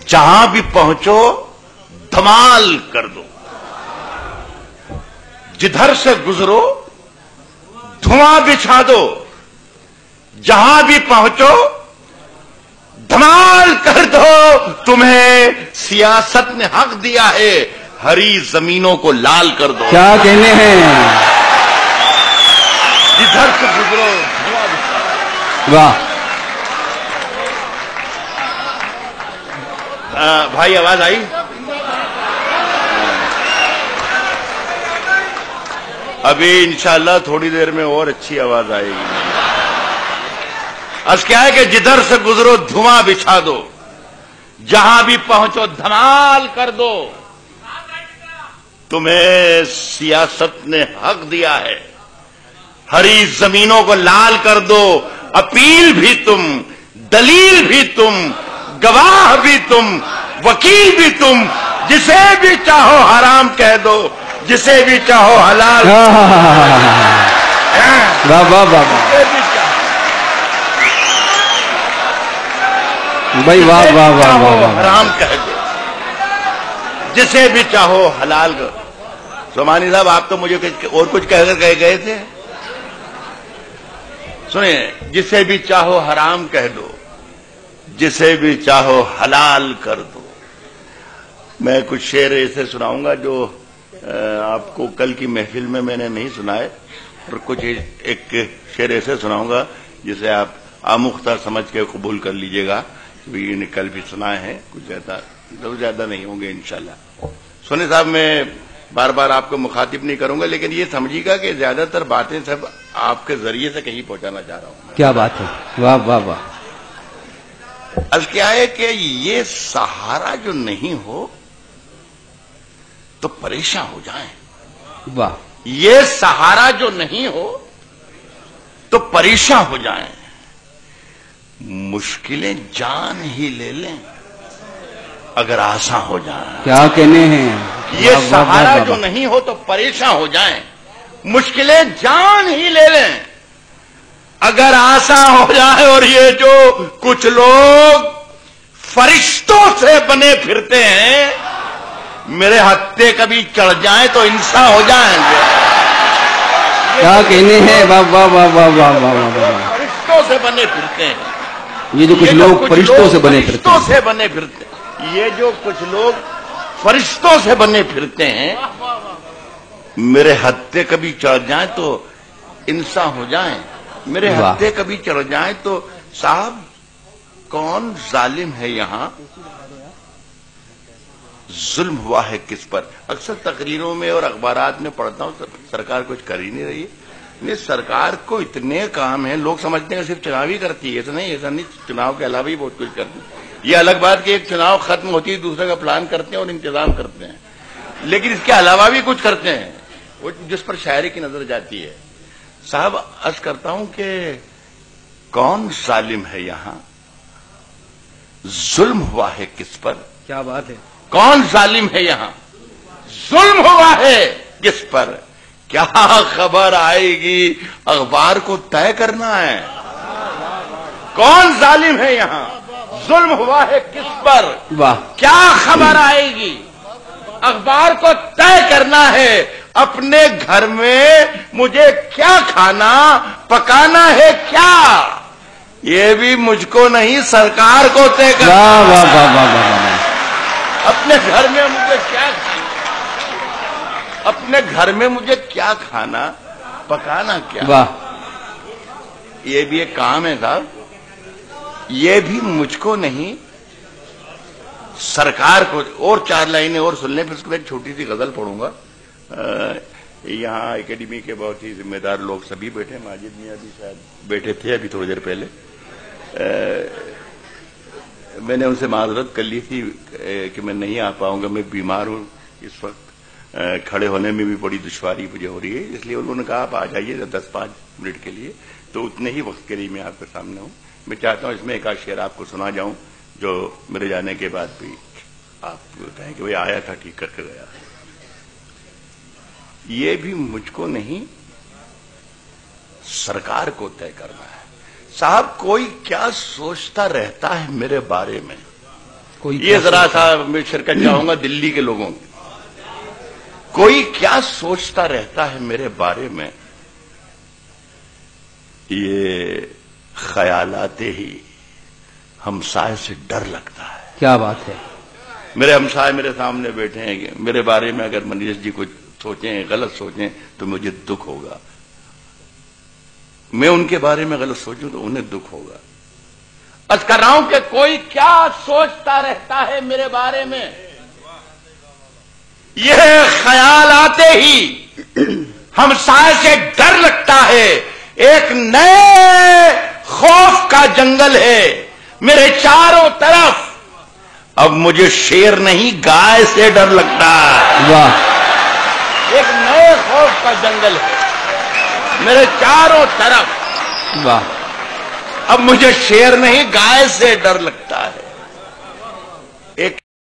जहां भी पहुंचो धमाल कर दो, जिधर से गुजरो धुआं बिछा दो, जहां भी पहुंचो धमाल कर दो। तुम्हें सियासत ने हक दिया है, हरी जमीनों को लाल कर दो। क्या कहने हैं? जिधर से गुजरो धुआं बिछा दो। वाह भाई, आवाज आई? अभी इंशाअल्लाह थोड़ी देर में और अच्छी आवाज आएगी। आज क्या है कि जिधर से गुजरो धुआं बिछा दो, जहां भी पहुंचो धमाल कर दो। तुम्हें सियासत ने हक दिया है, हरी जमीनों को लाल कर दो। अपील भी तुम, दलील भी तुम, गवाह भी तुम, वकील भी तुम। जिसे भी चाहो हराम कह दो, जिसे भी चाहो हलाल। वाह वाह वाह भाई, वाह वाह वाह वाह। हराम कह दो, जिसे भी चाहो हलाल करो। सोमानी साहब, आप तो मुझे और कुछ कहकर गए थे। सुनिए, जिसे भी चाहो हराम कह दो, जिसे भी चाहो हलाल कर दो। मैं कुछ शेर ऐसे सुनाऊंगा जो आपको कल की महफिल में मैंने नहीं सुनाए, और कुछ एक शेर ऐसे सुनाऊंगा जिसे आप आमुख्ता समझ के कबूल कर लीजिएगा। इन्हें कल भी सुनाए हैं, कुछ ज्यादा नहीं होंगे इंशाल्लाह। सोने साहब, मैं बार बार आपको मुखातिब नहीं करूंगा, लेकिन ये समझिएगा कि ज्यादातर बातें सब आपके जरिए से कहीं पहुंचाना चाह रहा हूं। क्या बात है, वाह वाह वाह। अब क्या है कि ये सहारा जो नहीं हो तो परेशान हो जाएं। वाह। ये सहारा जो नहीं हो तो परेशान हो जाएं। मुश्किलें जान ही ले लें अगर आसान हो जाए। क्या कहने हैं? ये सहारा जो नहीं हो तो परेशान हो जाएं। मुश्किलें जान ही ले लें अगर आसान हो जाए। और ये जो कुछ लोग फरिश्तों से बने फिरते हैं, मेरे हत्थे कभी चढ़ जाएं तो इंसान हो जाएंगे। क्या कहने हैं? वाह वाह वाह वाह वाह वाह वाह। फरिश्तों से बने फिरते हैं। ये जो कुछ लोग फरिश्तों से बने फिरते हैं, से बने फिरते हैं। ये जो कुछ लोग फरिश्तों से बने फिरते हैं, मेरे हत्थे कभी चढ़ जाएं तो इंसान हो जाएं। मेरे हत्थे कभी चढ़ जाएं तो साहब कौन जालिम है यहां, जुल्म हुआ है किस पर। अक्सर तकरीरों में और अखबारात में पढ़ता हूं सरकार कुछ कर ही नहीं रही है। नहीं, सरकार को इतने काम है, लोग समझते हैं सिर्फ चुनाव ही करती है। ऐसा नहीं, चुनाव के अलावा भी बहुत कुछ करती है। ये अलग बात कि एक चुनाव खत्म होती है, दूसरे का प्लान करते हैं और इंतजाम करते हैं, लेकिन इसके अलावा भी कुछ करते हैं वो जिस पर शायरी की नजर जाती है। साहब, अर्ज करता हूं कि कौन जालिम है यहां, जुल्म हुआ है किस पर। क्या बात है। कौन जालिम है यहां, जुल्म हुआ है किस पर। क्या खबर आएगी, अखबार को तय करना है। कौन जालिम है यहां, जुल्म हुआ है किस पर। वाह। क्या खबर आएगी, अखबार को तय करना है। अपने घर में मुझे क्या खाना पकाना है क्या, ये भी मुझको नहीं सरकार को तय करना। वाह वाह वाह वाह वाह। अपने घर में मुझे क्या खाना, अपने घर में मुझे क्या खाना पकाना क्या। वाह। ये भी एक काम है साहब, ये भी मुझको नहीं सरकार को। और 4 लाइनें और सुन लें, फिर उसके बाद छोटी सी गजल पढ़ूंगा। यहाँ एकेडमी के बहुत ही जिम्मेदार लोग सभी बैठे, माजिद मियां भी शायद बैठे थे अभी थोड़ी देर पहले। मैंने उनसे माजरत कर ली थी कि मैं नहीं आ पाऊंगा, मैं बीमार हूं इस वक्त, खड़े होने में भी बड़ी दुश्वारी मुझे हो रही है, इसलिए उन्होंने कहा आप आ जाइए 10-5 मिनट के लिए। तो उतने ही वक्त के लिए मैं आपके सामने हूं। मैं चाहता हूं इसमें एक आध शेर आपको सुना जाऊं जो मेरे जाने के बाद भी आप कहें कि भाई आया था, ठीक करके गया। ये भी मुझको नहीं सरकार को तय करना है। साहब, कोई क्या सोचता रहता है मेरे बारे में, یہ ذرا سا میں شرکت چاہوں گا دلی کے لوگوں کی. کوئی کیا سوچتا رہتا ہے میرے بارے میں، یہ خیالات ہی ہمسائے سے ڈر لگتا ہے. کیا بات ہے. میرے ہمسائے میرے سامنے بیٹھے ہیں کہ میرے بارے میں اگر منیش جی کچھ سوچیں، غلط سوچیں تو مجھے دکھ ہوگا. میں ان کے بارے میں غلط سوچوں تو انہیں دکھ ہوگا. عرض کر رہا ہوں کہ کوئی کیا سوچتا رہتا ہے میرے بارے میں، یہ خیال آتے ہی ہمسائے سے ڈر لگتا ہے. ایک نئے خوف کا جنگل ہے میرے چاروں طرف. اب مجھے شیر نہیں گائے سے ڈر لگتا ہے. واہ. ایک نئے خوف کا جنگل ہے میرے چاروں طرف. واہ. اب مجھے شیر نہیں گائے سے ڈر لگتا ہے.